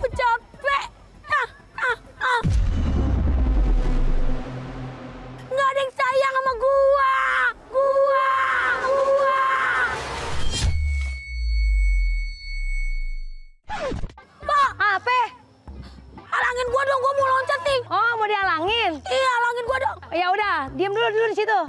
Aku capek. Nggak ada yang sayang sama gua. Pak, Apa? halangin gua dong, gua mau loncat nih. Oh, mau dihalangin? Iya, halangin gua dong. Ya udah, diam dulu di situ.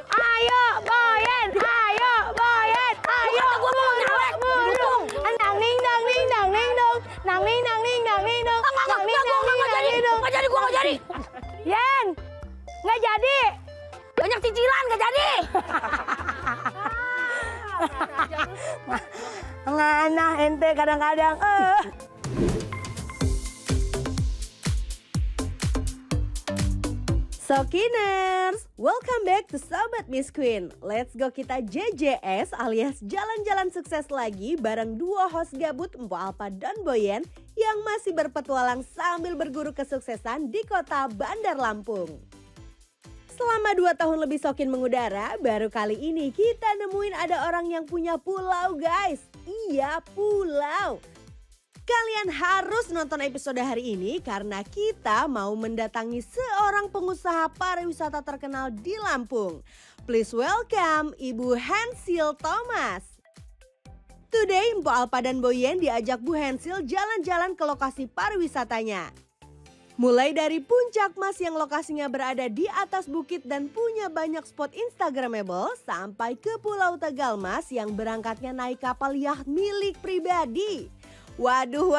Ayo, Boyen, ayo, Boyen, ayo. Kata gua mau nyalek, dukung. Nang ning nang ning nang ning dong. Nang ning nang ning nang ning dong. Nang ning nang ning nang ning dong. Nggak jadi, gua nggak jadi. Yen, nggak jadi. Banyak cicilan, nggak jadi. Nganah ente kadang-kadang. Sokiners, welcome back to Sobat Miss Queen. Let's go kita JJS alias jalan-jalan sukses lagi bareng dua host gabut Mpo Alpa dan Boyen yang masih berpetualang sambil berguru kesuksesan di kota Bandar Lampung. Selama 2 tahun lebih Sokin mengudara, baru kali ini kita nemuin ada orang yang punya pulau guys. Iya, pulau. Kalian harus nonton episode hari ini karena kita mau mendatangi seorang pengusaha pariwisata terkenal di Lampung. Please welcome Ibu Hensil Thomas. Today Mpo Alpa dan Boyen diajak Bu Hensil jalan-jalan ke lokasi pariwisatanya. Mulai dari Puncak Mas yang lokasinya berada di atas bukit dan punya banyak spot instagramable sampai ke Pulau Tegalmas yang berangkatnya naik kapal yacht milik pribadi. Waduh,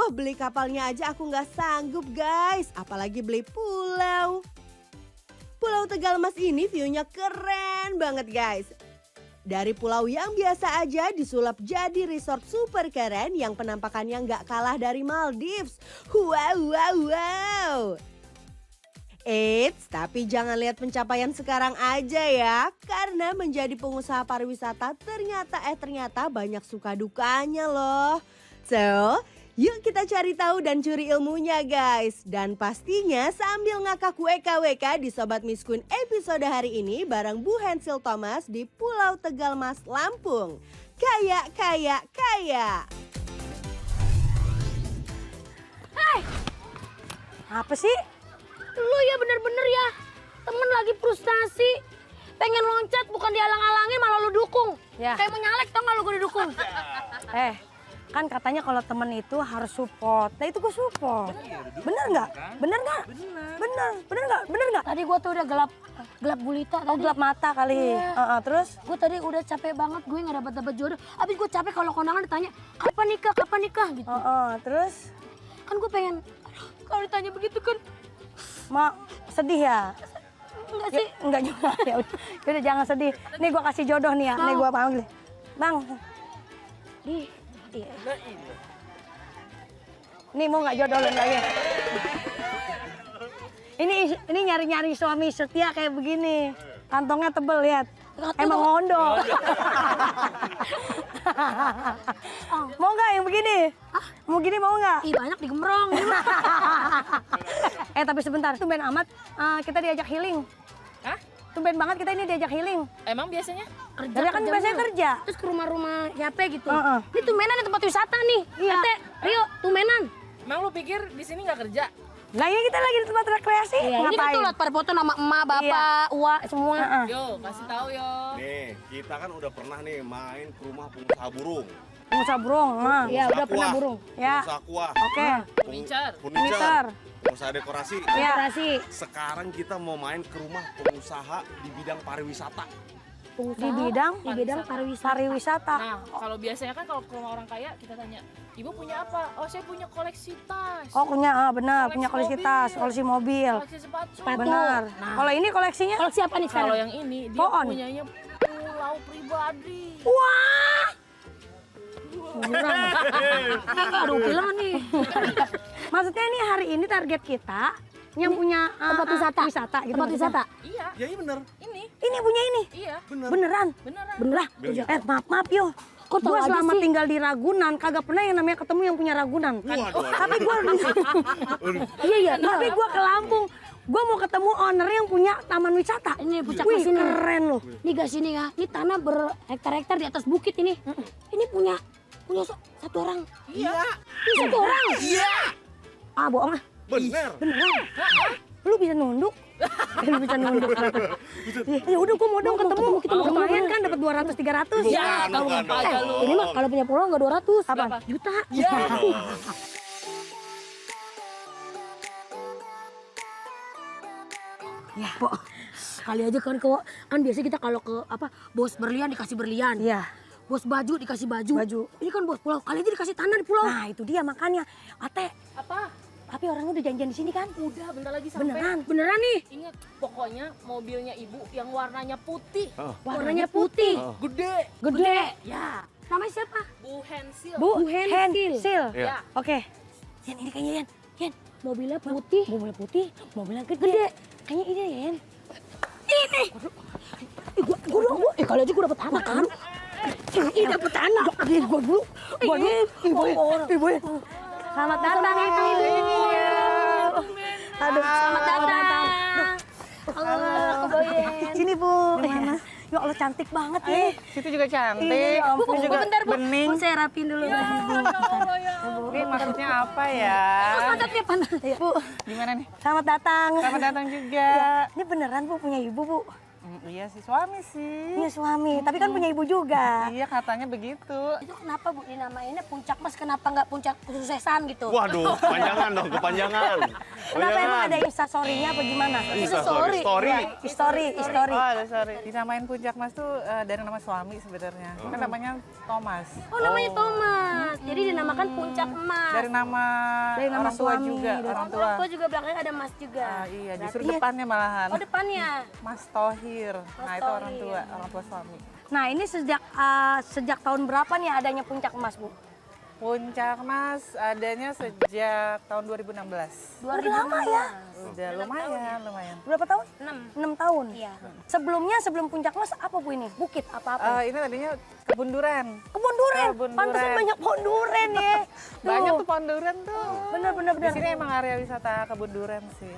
beli kapalnya aja aku nggak sanggup guys, apalagi beli pulau. Pulau Tegalmas ini view-nya keren banget guys. Dari pulau yang biasa aja disulap jadi resort super keren yang penampakannya nggak kalah dari Maldives. Wow. Eits, tapi jangan lihat pencapaian sekarang aja ya. Karena menjadi pengusaha pariwisata ternyata banyak suka dukanya loh. So, yuk kita cari tahu dan curi ilmunya guys. Dan pastinya sambil ngakak WKWK di Sobat Miss Queen episode hari ini bareng Bu Hensil Thomas di Pulau Tegalmas, Lampung. Kaya. Hei, Apa sih? lu ya bener-bener ya. Temen lagi frustasi. Pengen loncat bukan dihalang-halangin malah lu dukung. Ya. Kayak mau nyalek tau gak lu gue didukung. Kan katanya kalau temen itu harus support. Nah itu gue support. Bener nggak? Bener nggak? Bener nggak? Tadi gue tuh udah gelap gulita Oh tadi. gelap mata kali. Iya. Terus? Gue tadi udah capek banget, gue gak dapet jodoh. Abis gue capek kalau kondangan ditanya, kapan nikah gitu. Terus? Kan gue pengen, aduh kalau ditanya begitu kan, Sedih ya? enggak sih. Enggak juga. Ya udah jangan sedih. Nih gua kasih jodoh nih ya. Nih gua panggil. Bang. Iya. Nih mau nggak jodohin lagi? Ini nyari-nyari suami setia kayak begini. Kantongnya tebel lihat. Emang ngondo. Mau nggak yang begini? Mau gini mau nggak? Ih banyak digembrong. Tapi sebentar, tumben amat kita diajak healing. Hah? Tumben banget kita ini diajak healing. Emang biasanya? Tapi kan biasanya mulu. kerja. Terus ke rumah-rumah siapa gitu. Heeh. Ini tumbenan di tempat wisata nih. Iya. Ate, Rio, tumbenan. Emang lu pikir di sini nggak kerja? Lah ya kita lagi di tempat rekreasi. Iya, ini kan tuh liat pada foto nama emak, bapak, uak, semua. Yo, kasih tahu yo. Nih, kita kan udah pernah nih main ke rumah pengusaha burung. Pengusaha burung. Iya, udah pernah burung. Ya. Pengusaha kuah. Oke. Furniture. Furniture. Pengusaha dekorasi. Ya. Dekorasi. Sekarang kita mau main ke rumah pengusaha di bidang pariwisata. Di bidang pariwisata. Nah, kalau biasanya kan kalau ke rumah orang kaya kita tanya, ibu punya apa? Oh, saya punya koleksi tas. Oh punya, benar, punya koleksi Koleksi tas, mobil. koleksi mobil. Koleksi sepatu. Benar. Nah. Kalau ini koleksinya? Koleksi apa nih Kalau sekarang? yang ini dia Pohon. punyanya pulau pribadi. Wah. Aduh, film nih. Maksudnya ini hari ini target kita yang punya Tempat wisata. gitu. Tempat wisata. Iya, Ya iya bener. Ini punya ini. iya. Beneran. Beneran. Beneran. Maaf yo. Kok tahu Gue aja selama sih? tinggal di Ragunan kagak pernah yang namanya ketemu yang punya Ragunan. Waduh. Tapi gue Iya. tapi gue ke Lampung. Gue mau ketemu owner yang punya taman wisata. Ini Puncak Wih, Mas ini. keren loh. Nih guys ini ya, ini tanah berhektar-hektar di atas bukit ini. Ini punya Satu orang. Iya. Satu orang. Iya. Ah, bohong ah. Bener. Beneran. Lu bisa nunduk? Lu bisa nunduk. Ya udah gua mau dong ketemu. Kita mau lumayan kan dapat 200 300. Bukan, tahu bukan apa aja dong. lu. Ini mah kalau punya pulau enggak 200. Berapa? Juta. Iya. Ya, Pok. Kali aja kan kan biasa kita kalau ke apa bos berlian dikasih berlian. Iya. Bos baju dikasih baju. Baju. Ini kan bos pulau. Kali aja dikasih tanah di pulau. Nah, itu dia makanya. Ate, Apa? tapi orangnya udah janjian di sini kan? Udah bentar lagi sampai. Beneran nih. Ingat, pokoknya mobilnya ibu yang warnanya putih. Warnanya putih. Gede. Gede. Ya. Namanya siapa? Bu Hensil. Bu, Hensil. Hensil. Ya. Oke. Yan, ini kayaknya Yan. Yan, mobilnya putih. Mobilnya putih, mobilnya gede. Kayaknya ini ya, Yan. Ini. Kali aja gua dapet tanah kan. Ini dapet tanah. Gua dulu. Ibu. Selamat datang, Ibu. Aduh, Selamat datang. Halo, Sini, Bu. Gimana? Ya Allah, cantik banget ya. Situ juga cantik. Iya, Bu, Ini juga bentar, Bu. bening. Bu, saya rapin dulu. Ini maksudnya apa ya? Terus pantatnya panas. Bu, Gimana nih? selamat datang. Selamat datang juga. Ini beneran, Bu, punya ibu, Bu? Iya sih, suami sih. Punya suami, tapi kan punya ibu juga. Iya, katanya begitu. Itu kenapa Bu dinamainnya puncak mas? Kenapa nggak puncak kesuksesan gitu? Waduh, kepanjangan dong, kepanjangan. Kenapa emang ada instastory-nya apa gimana? Instastory. Story. Story. Oh, ada sorry. Dinamain Puncak Mas tuh dari nama suami sebenarnya. Kan namanya Thomas. Oh namanya Thomas. Jadi dinamakan puncak emas. Dari nama nama orang tua suami, juga, orang tua. Aku juga belakangnya ada mas juga. Ah, iya, justru depannya malahan. Oh depannya. Mas Tohir. Nah, itu orang Thohir. tua suami. Nah, ini sejak tahun berapa nih adanya puncak emas, Bu? Puncak Mas adanya sejak tahun 2016. Udah lama ya? Udah lumayan. Berapa tahun? 6 tahun? Iya. Sebelum puncak emas apa, Bu, ini? Bukit apa-apa? Ini tadinya kebun duren. Kebun duren. Kebun Pantesan duren. banyak pohon duren ya. Banyak tuh pohon duren tuh. Bener. Di sini emang area wisata kebun duren sih.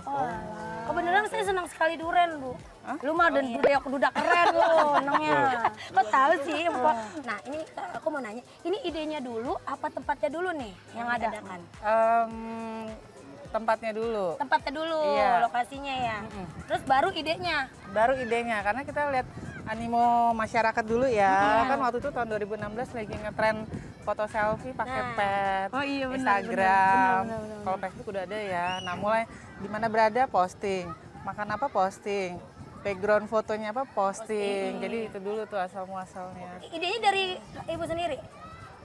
Kebenaran saya senang sekali duren Bu. Lu mah dudak keren lu senengnya. Kok tahu sih? Nah ini aku mau nanya. Ini idenya dulu apa tempatnya dulu nih yang ada kan? Tempatnya dulu. Tempatnya dulu, Iya. lokasinya ya. Terus baru idenya. Baru idenya karena kita lihat animo masyarakat dulu ya. Kan waktu itu tahun 2016 lagi ngetren foto selfie pakai Nah. pet. Oh iya, benar, Instagram. benar. Kalau Facebook udah ada ya. Nah, mulai di mana berada posting. Makan apa posting. Background fotonya apa posting. Jadi itu dulu tuh asal muasalnya. Idenya dari ibu sendiri.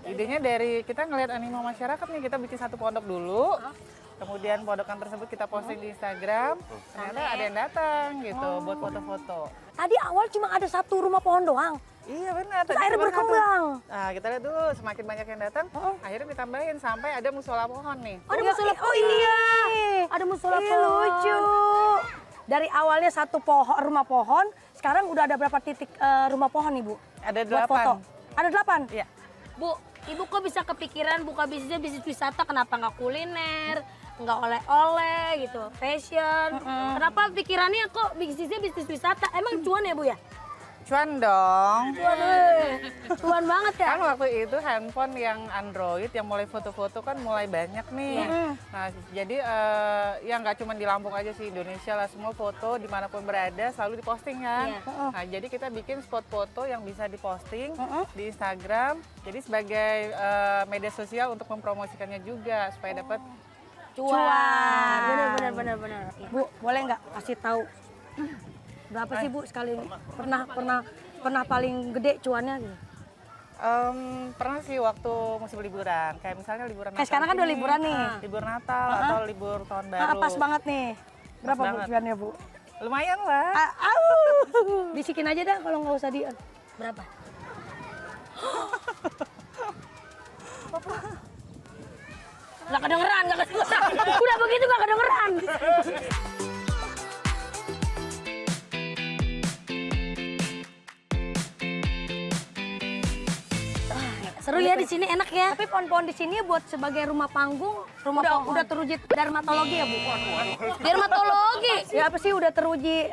Idenya dari kita ngelihat animo masyarakat nih, kita bikin satu pondok dulu. Kemudian pondokan tersebut kita posting di Instagram. Ternyata ada yang datang gitu buat foto-foto. Tadi awal cuma ada satu rumah pohon doang. Iya benar. Terus tadi akhirnya cuma satu. berkembang. Nah, kita lihat dulu semakin banyak yang datang, akhirnya ditambahin sampai ada musola pohon nih. Oh, ada musola. Oh iya. Ada musola Ih, pohon. lucu. Dari awalnya satu rumah pohon, sekarang udah ada berapa titik rumah pohon nih, Bu? Ada Buat 8. foto. Ada 8? Iya. Bu, ibu kok bisa kepikiran buka bisnisnya bisnis wisata? Kenapa nggak kuliner, nggak oleh-oleh gitu, fashion? Kenapa pikirannya kok bisnisnya bisnis wisata? Emang cuan ya Bu ya? Cuan dong. Cuan banget ya? Kan waktu itu handphone yang Android yang mulai foto-foto kan mulai banyak nih. Nah, jadi ya nggak cuma di Lampung aja sih, Indonesia lah, semua foto dimanapun berada selalu diposting kan. Iya. Nah, jadi kita bikin spot foto yang bisa diposting di Instagram. Jadi sebagai media sosial untuk mempromosikannya juga supaya dapat Cuan. Bener. Bu, boleh nggak kasih tahu berapa sih Bu sekali pernah paling gede cuannya gitu? Pernah sih waktu musim liburan, kayak misalnya liburan Kayak sekarang kan udah ini, liburan nih. Libur Natal atau libur tahun baru. Nah, pas banget nih. Berapa Bu banget. cuannya, Bu? Lumayan lah. Bisikin aja dah kalau nggak usah di. Berapa? Nggak kedengeran. Udah begitu nggak kedengeran. Seru ya di sini enak ya. Tapi pohon-pohon di sini buat sebagai rumah panggung, udah teruji dermatologi ya, Bu? Dermatologi. Ya apa sih udah teruji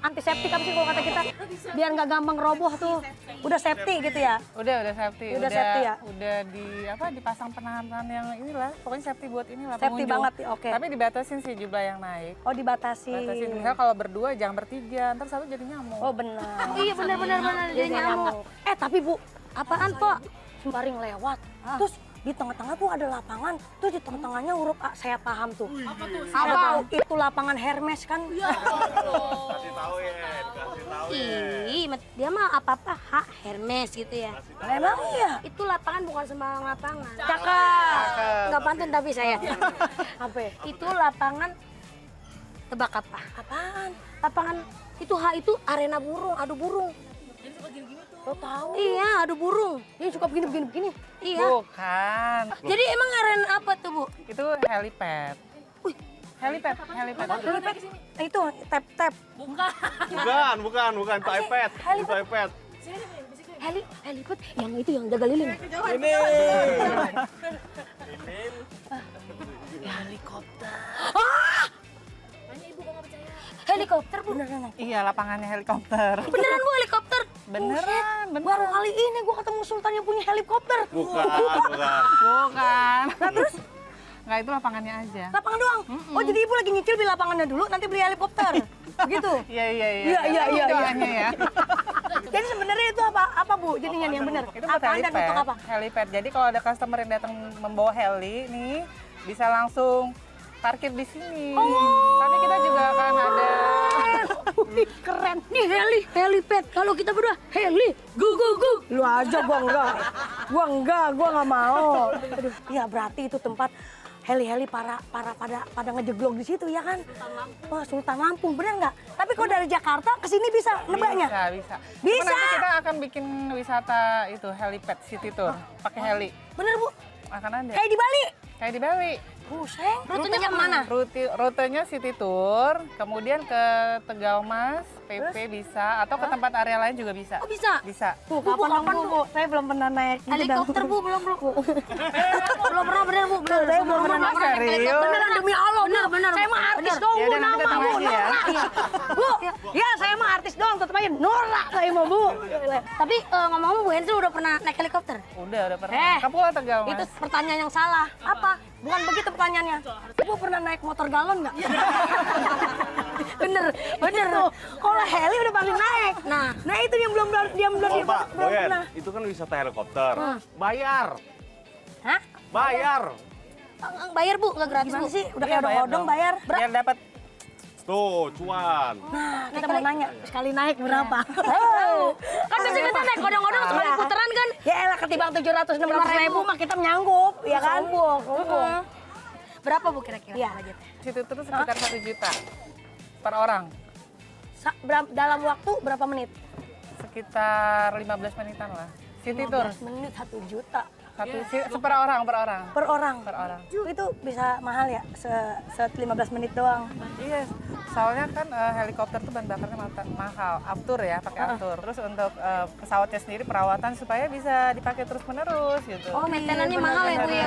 antiseptik apa sih kalau kata kita? Biar nggak gampang roboh tuh. Udah safety gitu ya? Udah safety. Udah safety ya? Udah dipasang penahan yang inilah. Pokoknya safety buat inilah Safety pengunjung. banget, oke. Tapi dibatasin sih jumlah yang naik. Oh dibatasi. Batasin. Misalnya kalau berdua jangan bertiga, ntar satu jadi nyamuk. Oh benar. Iya benar jadi nyamuk. Tapi Bu, apaan Pak? Sembari lewat. Terus di tengah-tengah tuh ada lapangan. Terus di tengah-tengahnya huruf A, saya paham tuh. Apa tuh? Apa? Itu lapangan Hermes kan? Kasih tahu ya, kasih tahu ya. Ih, dia mah apa-apa hak Hermes gitu ya. Memang iya. Itu lapangan bukan sembarang lapangan. Cakep. Nggak pantun tapi saya. Apa? Itu lapangan tebak apa? Apaan? Lapangan itu H itu arena burung, adu burung. Lo tahu? Iya, adu burung. Dia suka begini. Iya. Bukan. Jadi emang arena apa tuh, Bu? Itu helipad. Wih. Helipad. Helipad. Itu tap. Bukan, itu iPad. Itu iPad. Helipad yang itu yang jaga lilin. Ini. Helikopter, Bu. Iya, lapangannya helikopter. Beneran, Bu, helikopter. Beneran. Baru kali ini gua ketemu Sultan yang punya helikopter. Bukan. Bukan. Nah, terus? Nggak, itu lapangannya aja. Lapangan doang. Oh jadi ibu lagi nyicil beli lapangannya dulu, nanti beli helikopter. Begitu. Iya. Iya. Doanya ya. Jadi sebenarnya itu apa Bu? Jadinya yang benar. Itu buat Apaan dan untuk helipad. apa? Helipad. Jadi kalau ada customer yang datang membawa heli nih, bisa langsung parkir di sini. Tapi kita juga akan ada Keren. Nih helipad. Kalau kita berdua heli. Gu. Lu aja gua enggak, gua nggak mau. Aduh, iya berarti itu tempat heli-heli pada ngejeglok di situ ya kan? Wah, Sultan Lampung, bener nggak? Tapi kalau dari Jakarta ke sini bisa nebaknya? bisa. Bisa. Nanti kita akan bikin wisata itu helipad city tour, pakai heli. Bener Bu? Akan ada. Kayak di Bali? Kayak di Bali. Buset. Rutenya kemana? Rutenya city tour, kemudian ke Tegalmas, PP bisa, atau ke tempat area lain juga bisa. Oh, bisa? Bisa. Bu, kapan Bu? Saya belum pernah naik. Helikopter, Bu, belum. Belum pernah bener, Bu. Belum. Saya belum pernah naik Serius? helikopter. Beneran demi Allah, bener. Saya mah artis dong, Ya Bu, udah, nanti nama datang Bu, lagi ya. Nora. Bu, ya saya mah artis dong, tetep aja Nora saya mah Bu. Tapi ngomong-ngomong Bu Hendro udah pernah naik helikopter? Udah pernah. Ke Pulau Tegalmas. Itu pertanyaan yang salah. Apa? Bukan begitu pertanyaannya. Ibu pernah naik motor galon nggak? bener. Kalau heli udah pasti naik. Nah itu yang belum Oh, Pak, Boyen, pernah. itu kan wisata helikopter. Bayar. Hah? Bayar. Bayar, Bu, nggak gratis, Gimana Bu. sih? Udah kayak odong-odong bayar. Biar dapat Tuh, cuan. Nah, kita mau nanya, sekali naik berapa? Kan biasanya kita naik odong-odong sekali putaran kan? Ya elah ketimbang 700-600 ribu mah kita menyanggup, ya kan? Sombong. Berapa, Bu, kira-kira Iya. budgetnya? situ terus sekitar 1 juta per orang. Dalam waktu berapa menit? Sekitar 15 menitan lah. City tour. 15 menit 1 juta. Per orang. Per orang? Per orang. Itu bisa mahal ya? 15 menit doang? Iya, soalnya kan helikopter tuh bahan bakarnya mahal, aftur ya, pakai aftur. Terus untuk pesawatnya sendiri perawatan supaya bisa dipakai terus menerus gitu. Oh, maintenance-nya mahal ya, Bu, ya?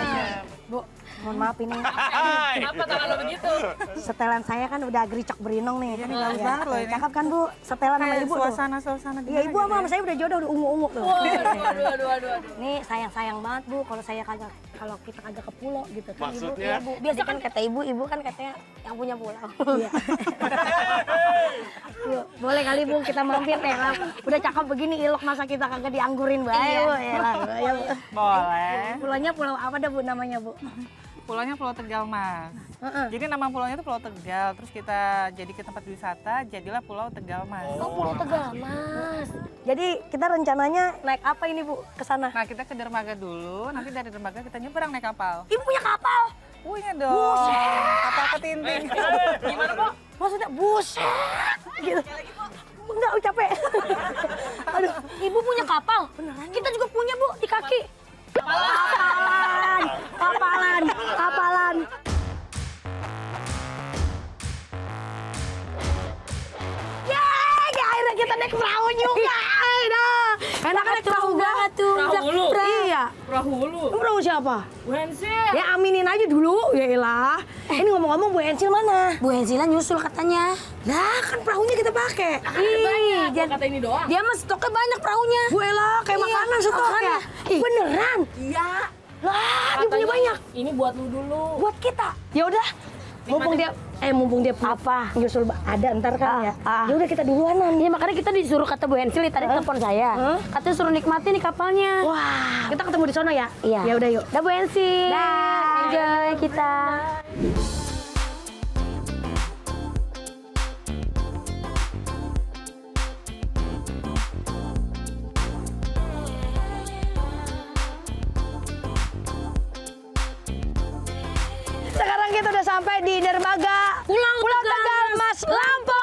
Bu, mohon maaf ini. Kenapa tangan lo begitu? Setelan saya kan udah gericok berinong nih. Ini bagus banget loh ini. Cakep kan Bu? Setelan sama Kayak ibu tuh. suasana Iya ibu sama saya udah jodoh, udah ungu-ungu tuh. Aduh. Nih sayang banget Bu kalau kita kagak ke pulau gitu kan ibu. Maksudnya? Iya Bu. Biasa kan kata ibu kan katanya yang punya pulau. Iya. Yuk, boleh kali Bu kita mampir teh lah. Udah cakep begini ilok masa kita kagak dianggurin bae Bu. Ya lah, ya, Bu. Boleh. Pulaunya pulau apa dah Bu namanya Bu? Pulaunya Pulau Tegalmas. Jadi nama pulaunya itu Pulau Tegal, terus kita jadi ke tempat wisata, jadilah Pulau Tegalmas. Oh, Pulau Tegalmas. Jadi kita rencananya naik apa ini Bu ke sana? Nah kita ke dermaga dulu, nanti dari dermaga kita nyebrang naik kapal. Ibu punya kapal? Punya dong. Kapal ketinting. Gimana, Bu? Maksudnya buset gitu. Enggak, capek. Aduh, ibu punya kapal? Beneran? Kita juga punya, Bu, di kaki. Kapalan. Ya, akhirnya kita naik perahu juga. Enak kan naik perahu banget tuh. Perahu dulu. Iya. Perahu lu. Perahu siapa? Bu Hensil. Ya aminin aja dulu, ya elah. Ini ngomong-ngomong Bu Ensil mana? Bu Hensila nyusul katanya. Lah kan perahunya kita pakai. Banyak, bukan kata ini doang. Dia mah stoknya banyak perahunya. Bu Ella kayak Iya, makanan stok makanan. ya. Beneran? Iya. Lah, dia punya banyak. Ini buat lu dulu. Buat kita. Ya udah. Mumpung dia apa nyusul ada ntar kan ya. Ya udah kita duluanan. Iya makanya kita disuruh kata Bu Hensil tadi telepon saya. Katanya suruh nikmatin nih kapalnya. Wah, kita ketemu di sono ya. Iya. Ya udah yuk. Dah Bu Hensil. Dah. Enjoy kita. Sekarang kita udah sampai di dermaga Pulau Tegal, Mas Lampung.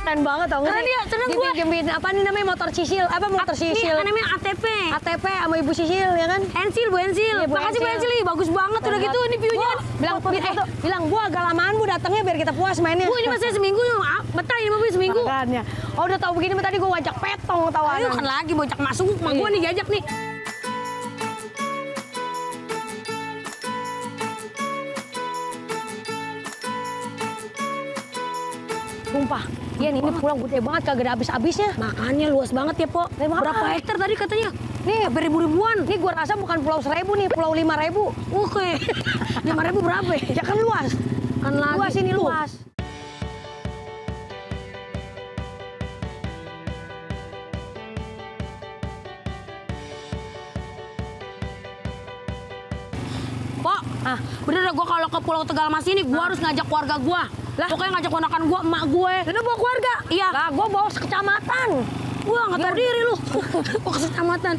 Keren banget tau nggak Keren sih? ya, seneng gua. Dipinjemin apa nih namanya motor Sisil? Apa motor Ini Sisil? namanya ATP. ATP sama Ibu Sisil ya kan? Hensil, Bu Hensil. Iya, Bu Makasih Bu Hensil. Hensil, ih, bagus banget udah gitu ini view-nya. Bilang Bu agak lamaan Bu datangnya biar kita puas mainnya. Bu ini mah saya seminggu betah ini mah Bu seminggu. Makanya. Oh udah tahu begini mah tadi gue ngajak petong Ayo tawanan. kan lagi bocak masuk sama gua nih diajak nih. Sumpah, iya nih, ini pulau gede banget kagak ada habis-habisnya. Makanya luas banget ya, Po. Berapa? Berapa hektar tadi katanya? Nih, Beribu-ribuan. ini gua rasa bukan pulau 1.000 nih, pulau 5.000. Oke. 5.000 berapa ya? Ya kan luas. Kan lagi. Luas ini Tuh. luas. Pok, bener dah gue kalau ke Pulau Tegal Mas ini, gue harus ngajak keluarga gue. Lah, pokoknya ngajak ponakan gue, emak gue. Lu bawa keluarga? Iya. Lah, gua bawa sekecamatan. Wah, nggak tahu diri lu. Kok ke kecamatan.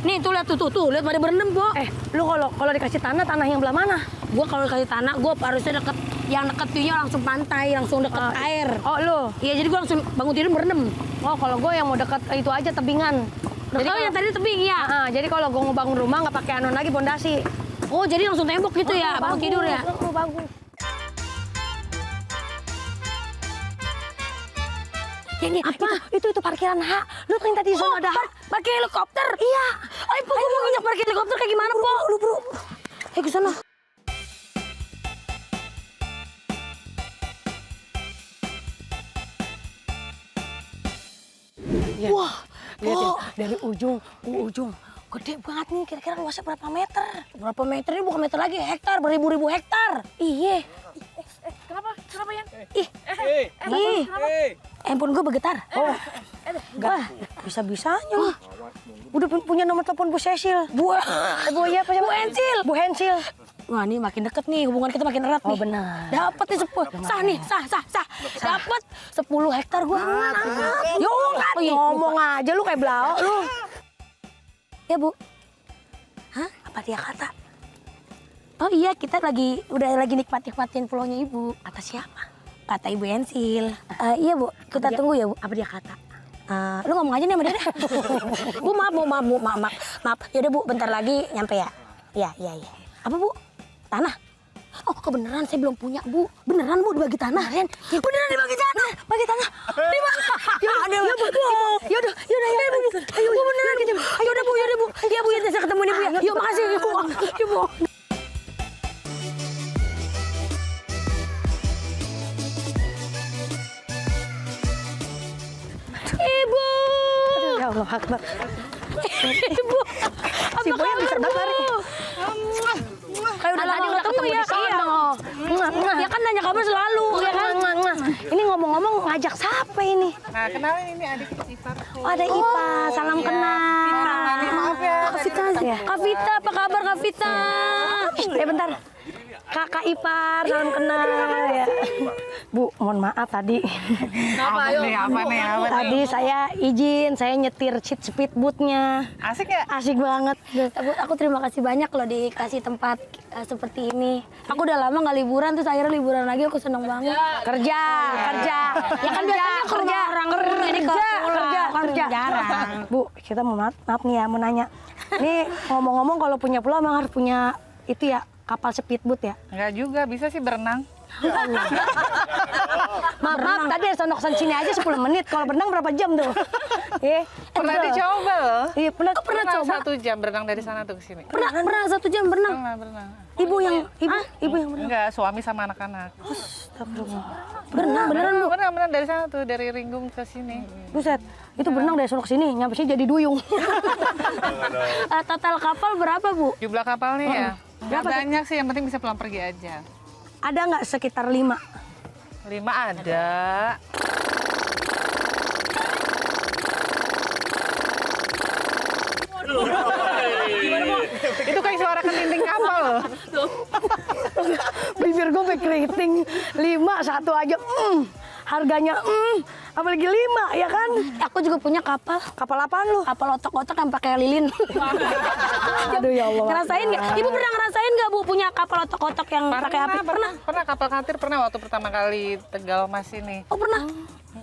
Nih, tuh lihat tuh, lihat pada berenam, Po. Lu kalau dikasih tanah yang belah mana? Gue kalau dikasih tanah, gue harusnya deket, yang deket view-nya langsung pantai, langsung deket air. Oh, lu. Iya, jadi gue langsung bangun tidur berenam. Oh, kalau gua yang mau deket itu aja tebingan. Udah tahu yang tadi tebing ya? Jadi kalau gua mau bangun rumah nggak pakai anu lagi pondasi. Oh, jadi langsung tembok gitu ya, bangun tidur ya? Bagus. Ya, ini, Apa? Itu parkiran H. Lu tuh yang tadi di sono ada H. Pakai helikopter? Iya. Ayo, Po, gue mau ngajak pakai helikopter kayak gimana, Po? Bro. Ayo ke sana. Wah, lihat dari ujung ke ujung. Gede banget nih, kira-kira luasnya berapa meter? Berapa meter ini bukan meter lagi, hektar, beribu-ribu hektar. Iya. Kenapa? Kenapa, Yan? Ih, handphone gue bergetar. Oh, enggak. Bisa-bisanya nih. Udah punya nomor telepon Bu Cecil. Bu ya, apa Bu Hensil. Bu Hensil. Wah, ini makin deket nih, hubungan kita makin erat nih. Oh, benar. Dapat nih 10. Sah. Dapat 10 hektar gua. Yo, kan ngomong aja lu kayak belau lu. Ya, Bu. Hah? Apa dia kata? Oh iya, kita udah lagi nikmatin pulaunya Ibu. Kata siapa? Kata Ibu Hensil. Iya, Bu. Kita tunggu ya, Bu. Apa dia kata? Lu ngomong aja nih sama dia deh. Bu, maaf. Yaudah, Bu, bentar lagi nyampe ya. Iya. Apa, Bu? Tanah? Oh, kebeneran saya belum punya, Bu. Beneran, Bu, dibagi tanah. Beneran dibagi tanah. Bagi tanah. Yaudah, Ayo, Bu, beneran. Yaudah, Bu. Iya, Bu, saya ketemu nih, Bu. Yuk, makasih, Bu. Yuk, Bu. Ibu. Ya Allah, Akbar. Ibu. Si Boy yang bisa lari. Kayak udah lama udah ketemu ya. Iya. Ya kan nanya kabar selalu, ya kan? Ini ngomong-ngomong ngajak siapa ini? Nah, kenalin ini adik iparku. Oh, ada Ipa, salam Iya. kenal. Maaf ya. Kak Vita, Kak Vita, apa kabar Kak Vita? Bentar. Kakak Ipar, salam kenal ya. Bu, mohon maaf tadi. Apa nih? Tadi saya izin, saya nyetir speedboatnya. Asik ya? Asik banget. Aku terima kasih banyak loh dikasih tempat seperti ini. Aku udah lama nggak liburan, terus akhirnya liburan lagi, aku seneng banget. Kerja. Ya kan biasanya ke rumah orang ini kerja. jarang. Bu, kita mau maaf nih ya, mau nanya. Nih ngomong-ngomong kalau punya pulau emang harus punya itu ya, kapal speedboat ya? Enggak juga, bisa sih berenang. Maaf, tadi ada sono kesana sini aja 10 menit. Kalau berenang berapa jam tuh? Pernah dicoba loh. Iya, pernah coba. 1 jam berenang dari sana tuh ke sini. Pernah 1 jam berenang. Pernah. Ibu yang berenang. Enggak, suami sama anak-anak. Berenang beneran Bu. Berenang dari sana tuh, dari Ringgum ke sini. Buset, itu berenang dari sono ke sini, nyampe sini jadi duyung. Total kapal berapa Bu? Jumlah kapalnya ya? Nggak banyak sih, yang penting bisa pulang pergi aja. Ada nggak sekitar 5? 5 ada. Itu kayak suara ketinting kapal loh. Bibir gue sampai keriting. 5 satu aja. Harganya apalagi 5 ya kan? Aku juga punya kapal. Kapal apaan lu? Kapal otak-otak yang pakai lilin. Aduh ya Allah. Ngerasain nggak? Ibu pernah ngerasain nggak Bu punya kapal otak-otak yang pakai api? Pernah kapal katir pernah waktu pertama kali Tegal Mas ini. Oh pernah.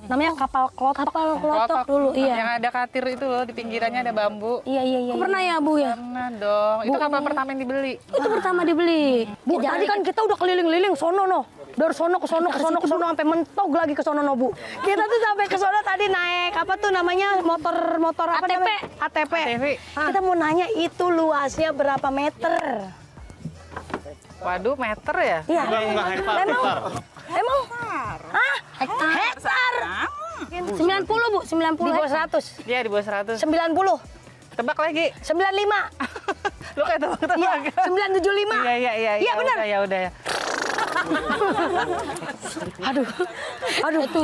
Namanya kapal klotok. Kapal kelotok dulu, iya. Yang ada katir itu loh, di pinggirannya ada bambu. Iya. Pernah ya Bu ya? Pernah dong. Itu kapal pertama yang dibeli. Itu pertama dibeli. Bu, tadi kan kita udah keliling-liling sono no. Dari sono ke sono sampai mentok lagi ke sono no, Bu. Kita tuh sampai ke sono tadi naik apa tuh namanya motor apa ATV. namanya? ATV. Kita mau nanya itu luasnya berapa meter? Waduh, meter ya? Iya. Enggak hektar. Emang? Hah? Hektar. 90 Bu, 90 Di bawah 100. Iya, di bawah 100. 90. Tebak lagi. 95. Lu kayak tebak-tebak. Iya, 975. Iya. Iya, benar. Ya udah ya. Aduh. itu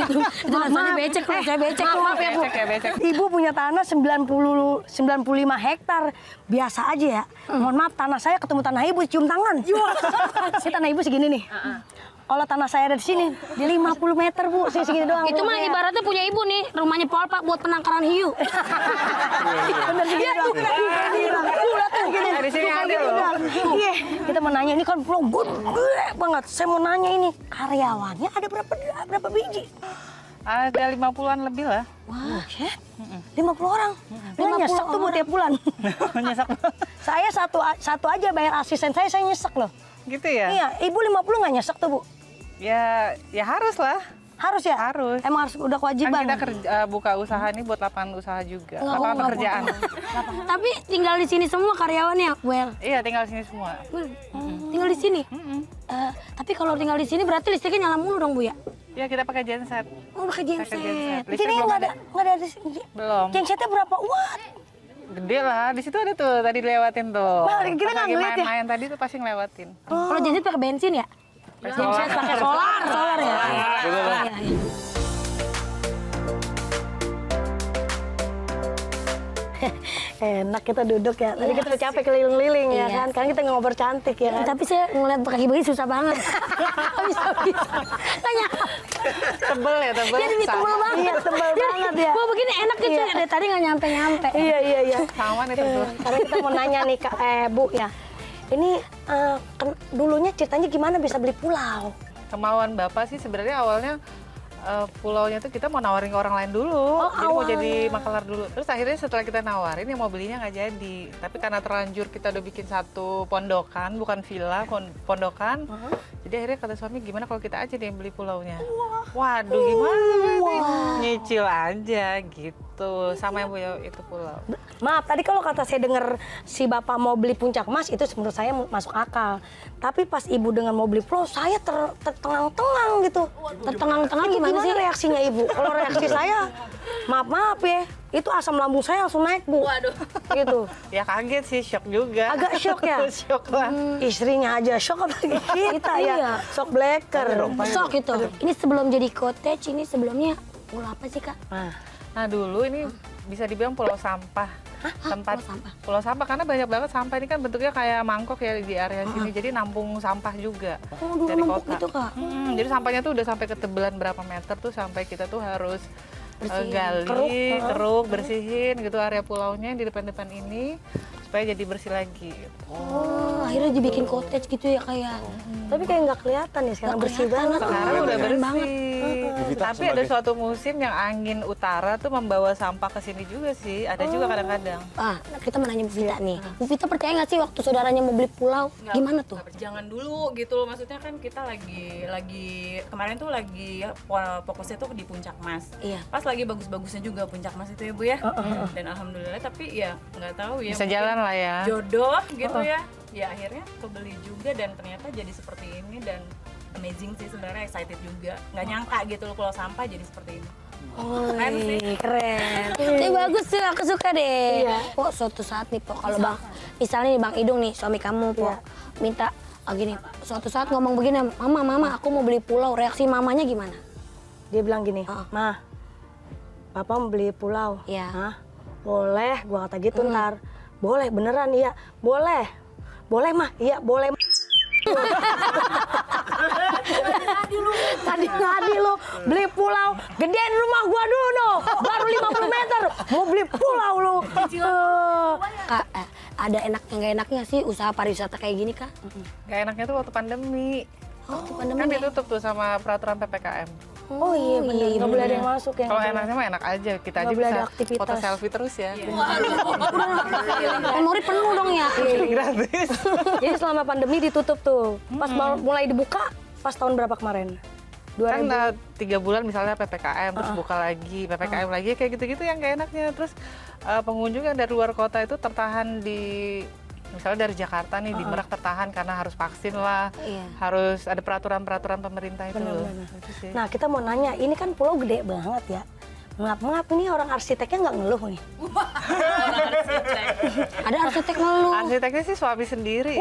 rasanya becek loh, saya becek loh. Maaf ya, Bu. Becek. Ibu punya tanah 95 hektar. Biasa aja ya. Mohon maaf, tanah saya ketemu tanah Ibu cium tangan. Ini tanah Ibu segini nih. Kalau tanah saya ada di sini, di 50 meter, Bu. Segini doang. Itu mah ibaratnya punya ibu nih, rumahnya Polpak buat penangkaran hiu. Bener segini doang. Di sini ada loh. Iya, kita mau nanya ini kan pulau gede banget. Saya mau nanya ini, karyawannya ada berapa biji? Ada 50-an lebih lah. Wah, 50 orang. Dia nyesek tuh Bu tiap bulan. Nyesek. Saya satu aja bayar asisten saya nyesek loh. Gitu ya? Iya, Ibu 50 nggak nyesek tuh Bu? Ya harus lah. Harus ya? Harus. Emang harus udah kewajiban. Kan kita buka usaha ini buat lapangan usaha juga. Lapangan pekerjaan. Tapi tinggal di sini semua karyawannya, Well. Iya, tinggal di sini semua. Tinggal di sini. Tapi kalau tinggal di sini berarti listriknya nyala mulu dong Bu ya? Ya, kita pakai genset. Oh, pakai genset. Di sini nggak ada di sini. Belum. Gensetnya berapa watt? Gede lah, di situ ada tuh, tadi dilewatin tuh. Wah, kita Pas nggak lagi ngeliat ya. main-main tadi tuh pasti ngelewatin. Kalau genset pakai bensin ya? Genset pakai solar ya. Iya. Enak kita duduk ya. Tadi kita udah capek keliling-liling ya kan. Sekarang kita ngobrol cantik ya kan. Tapi saya ngeliat kaki begini susah banget. Bisa. Tanya. Tebel ya, tebel. Jadi tebel banget. Iya, tebel banget ya. Wah begini enak gitu ya. Dari tadi nggak nyampe-nyampe. Iya. Sama nih tebel. Karena kita mau nanya nih Kak, Bu ya. Ini dulunya ceritanya gimana bisa beli pulau? Kemauan Bapak sih sebenarnya awalnya pulaunya tuh kita mau nawarin ke orang lain dulu, jadi mau jadi makelar dulu. Terus akhirnya setelah kita nawarin yang mau belinya nggak jadi. Tapi karena terlanjur kita udah bikin satu pondokan, bukan villa, pondokan. Jadi akhirnya kata suami gimana kalau kita aja deh yang beli pulaunya. Waduh gimana berarti? Nyicil aja gitu, sama yang punya itu pulau. Maaf, tadi kalau kata saya dengar si Bapak mau beli Puncak Mas, itu menurut saya masuk akal. Tapi pas Ibu dengan mau beli pulau, saya tertengang-tengang gitu. Tertengang-tengang Itu gimana sih? reaksinya Ibu? Kalau reaksi saya, maaf ya, itu asam lambung saya langsung naik Bu. Waduh. Gitu. Ya kaget sih, shock juga. Agak shock ya? Shock lah. Istrinya aja shock apalagi kita ya. Iya. Shock blacker. Sok gitu. Ini sebelum jadi cottage, ini sebelumnya pulau apa sih Kak? Nah dulu ini bisa dibilang pulau sampah. Tempat pulau sampah karena banyak banget sampah ini kan bentuknya kayak mangkok ya di area sini. Jadi nampung sampah juga Oh, dulu dari numpuk kota. gitu Kak. Jadi sampahnya tuh udah sampai ketebalan berapa meter tuh sampai kita tuh harus gali, keruk, bersihin gitu area pulaunya yang di depan-depan ini supaya jadi bersih lagi. Oh, akhirnya dibikin cottage gitu ya kayak. Tapi kayak nggak kelihatan ya sekarang bersih banget. Sekarang udah keren bersih. Vita Tapi ada sebagai- suatu musim yang angin utara tuh membawa sampah ke sini juga sih. Ada juga kadang-kadang. Kita mau nanya Bu Vita nih. Bu Vita percaya nggak sih waktu saudaranya mau beli pulau? Gimana tuh? Jangan dulu gitu loh, maksudnya kan kita lagi kemarin tuh lagi fokusnya tuh di Puncak Mas. Iya. Pas lagi bagus-bagusnya juga Puncak Mas itu ya Bu ya. Dan alhamdulillah, tapi ya nggak tahu ya. Bisa mungkin jalan lah ya. Jodoh gitu ya. Ya akhirnya kebeli juga dan ternyata jadi seperti ini dan amazing sih sebenarnya, excited juga. Nggak nyangka gitu loh kalau sampah jadi seperti ini. Keren sih. Keren. Tapi bagus sih, aku suka deh. Pok, suatu saat nih, Pok, kalau Bang, misalnya nih Bang Idung nih, suami kamu, Pok, minta gini, suatu saat ngomong begini, Mama, aku mau beli pulau. Reaksi mamanya gimana? Dia bilang gini, "Ma, Papa mau beli pulau." Iya. "Hah? Boleh," gua kata gitu ntar. "Boleh, beneran, iya. Boleh. Boleh, Mah. Iya, boleh." Tadi ngadi lu beli pulau, gedein rumah gua dulu no, baru 50 meter, mau beli pulau lu. Kak, ada enaknya nggak enaknya sih usaha pariwisata kayak gini, Kak? Gak enaknya tuh waktu pandemi. Waktu pandemi Kan ya? ditutup tuh sama peraturan PPKM. Oh iya bener, nggak boleh ada yang masuk ya. Kalau enaknya mah enak aja, kita Nggak aja boleh ada bisa aktivitas. foto selfie terus ya. Memori penuh dong ya. Gratis. Jadi selama pandemi ditutup tuh, pas mulai dibuka, pas tahun berapa kemarin? Kan 2000. 3 bulan misalnya PPKM, terus buka lagi, PPKM lagi, kayak gitu-gitu yang gak enaknya. Terus pengunjung yang dari luar kota itu tertahan di, misalnya dari Jakarta nih, di Merak tertahan karena harus vaksin lah, Iya. harus ada peraturan-peraturan pemerintah itu. Itu sih. Nah kita mau nanya, ini kan pulau gede banget ya. Ngap-ngap ini orang arsiteknya nggak ngeluh nih. Ada arsitek ngeluh. Arsiteknya sih suami sendiri.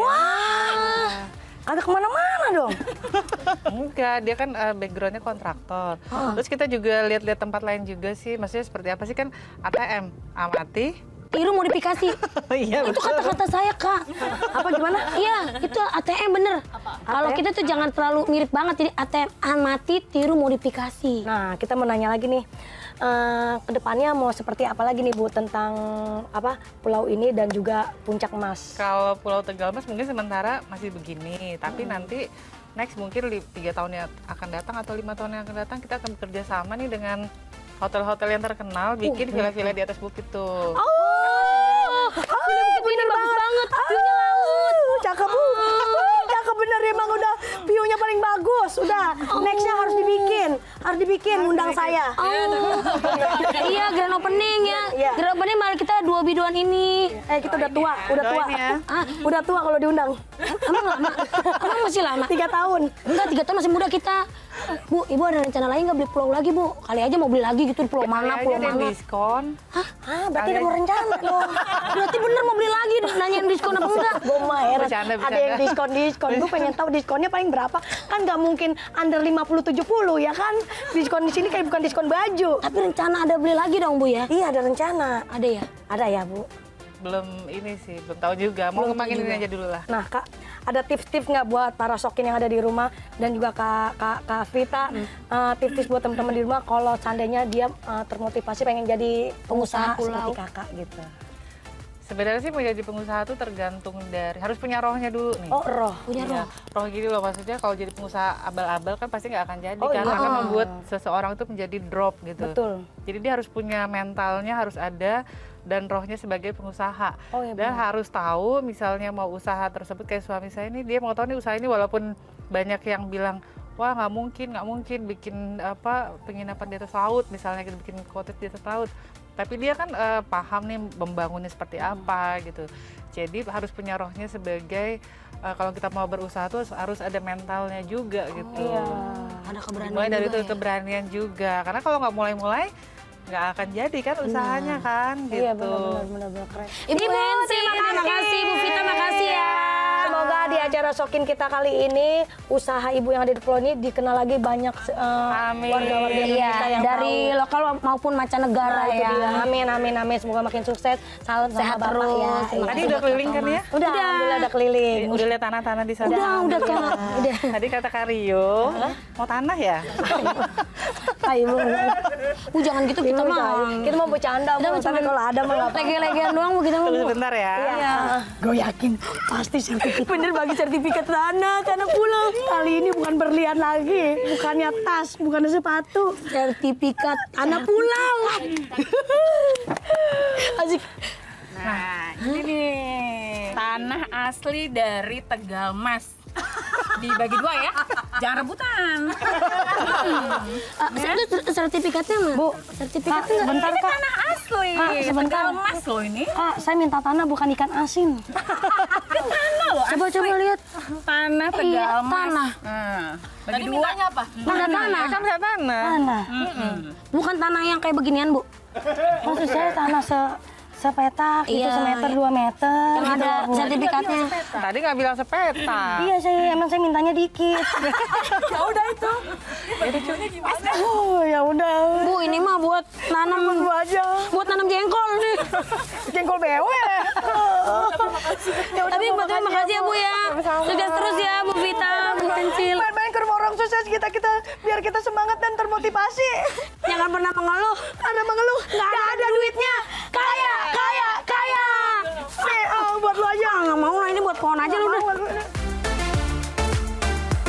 Kagak kemana-mana dong. Enggak, dia kan backgroundnya kontraktor. Terus kita juga lihat-lihat tempat lain juga sih, maksudnya seperti apa sih, kan ATM, amati. Tiru modifikasi. Iya, Itu kata-kata saya, Kak. Apa gimana? Iya, itu ATM bener. Kalau kita tuh jangan terlalu mirip banget, jadi ATM amati tiru modifikasi. Nah kita mau nanya lagi nih, kedepannya mau seperti apa lagi nih Bu tentang apa pulau ini dan juga Puncak Mas? Kalau Pulau Tegal Mas mungkin sementara masih begini, tapi nanti next mungkin 3 tahun yang akan datang atau 5 tahun yang akan datang kita akan bekerja sama nih dengan hotel-hotel yang terkenal bikin villa-villa di atas bukit tuh. Bener bagus banget. Cakep Bu. Cakep bener emang udah view-nya paling bagus. Udah, nextnya harus dibikin, undang saya. Iya, grand opening ya. Iya. Grand opening malah kita 2 biduan ini. Kita udah tua, udah tua. Doain ya. Udah tua kalau diundang. Emang lama? Emang masih lama? 3 tahun. Enggak, 3 tahun masih muda kita. Bu, Ibu ada rencana lain nggak beli pulau lagi, Bu? Kali aja mau beli lagi gitu di pulau mana, Kali pulau aja ada yang mana. diskon. Berarti udah mau rencana dong. Berarti bener mau beli lagi, nanyain diskon apa enggak? Gue mah heran, Bercanda. ada yang diskon. Gue pengen tahu diskonnya paling berapa. Kan nggak mungkin under 50-70 ya kan. Diskon di sini kayak bukan diskon baju. Tapi rencana ada beli lagi dong, Bu ya? Iya ada rencana. Ada ya? Ada ya Bu. Belum ini sih, belum tahu juga. Mau ngembangin ini aja dulu lah. Nah Kak, ada tips-tips nggak buat para sokin yang ada di rumah dan juga Kak Vita, tips-tips buat teman-teman di rumah kalau seandainya dia termotivasi pengen jadi pengusaha Pulau. seperti Kakak gitu. Sebenarnya sih mau jadi pengusaha tuh tergantung dari, harus punya rohnya dulu nih. Oh roh. Punya Iya, roh. roh gini loh, maksudnya kalau jadi pengusaha abal-abal kan pasti nggak akan jadi Oh, kan, iya. akan membuat seseorang itu menjadi drop gitu. Betul. Jadi dia harus punya mentalnya harus ada dan rohnya sebagai pengusaha. Oh, iya, Dan benar. harus tahu misalnya mau usaha tersebut, kayak suami saya ini, dia mau tahu nih usaha ini walaupun banyak yang bilang wah nggak mungkin bikin apa penginapan di atas laut misalnya, kita bikin cottage di atas laut. Tapi dia kan paham nih membangunnya seperti apa gitu. Jadi harus punya rohnya sebagai kalau kita mau berusaha tuh harus ada mentalnya juga gitu. Iya. Ada keberanian Mulai dari juga itu ya? keberanian juga. Karena kalau nggak mulai-mulai nggak akan jadi kan usahanya kan gitu. Iya benar keren. Ibu Hensi, terima kasih. Bu Vita, makasih ya. Semoga di acara Sokin kita kali ini usaha ibu yang ada di pulau ini dikenal lagi banyak Amin. warga-warga Indonesia yang Dari tahu. lokal maupun mancanegara Itu ya. dia. Amin. Semoga makin sukses. Salam sama Sehat Bapak terus. ya. Terima Tadi kasih udah buat keliling kan Kak ya? Udah, alhamdulillah udah keliling. Udah lihat tanah-tanah di sana. Udah Kak. Udah. Tadi kata Kario, mau tanah ya? Ayo, Bu jangan gitu kita mah. kita mau bercanda, Udah, Bu. Tapi kalau ada mah nggak apa-apa. Lege-legean doang Bu kita mah. Tunggu Bu. sebentar ya. Iya. Gue yakin pasti sertifikat. Bener bagi sertifikat tanah pulau. Kali ini bukan berlian lagi, bukannya tas, bukannya sepatu, sertifikat tanah pulau. Asik. Nah, ini nih tanah asli dari Tegal Mas. Dibagi 2 ya, jangan rebutan. Itu sertifikatnya mana? Bu, Sertifikatnya sebentar Ini Kak. tanah asli, sebentar. Tegal Mas loh ini. Kak, saya minta tanah bukan ikan asin. Tanah loh, Coba lihat. tanah Tegal Iya, Mas. tanah. Nah, bagi Tadi 2. mintanya apa? Tanah. Kan nggak tanah. Tanah. Bukan tanah yang kayak beginian, Bu. Maksud saya tanah sepetak, itu Iya. semeter, 2 meter. Yang gitu ada loh, Bu. sertifikatnya. Tadi nggak bilang sepeta. Iya, emang saya mintanya dikit. Ya udah itu. Oh, ya udah. Bu, ini mah buat nanam Gua aja. buat nanam jengkol nih. Jengkol bewe. Tapi betul makasih ya Bu ya. Sukses terus ya Bu Vita, Bu Pencil. Main-main ke rumah orang sukses kita biar kita semangat dan termotivasi. Jangan pernah mengeluh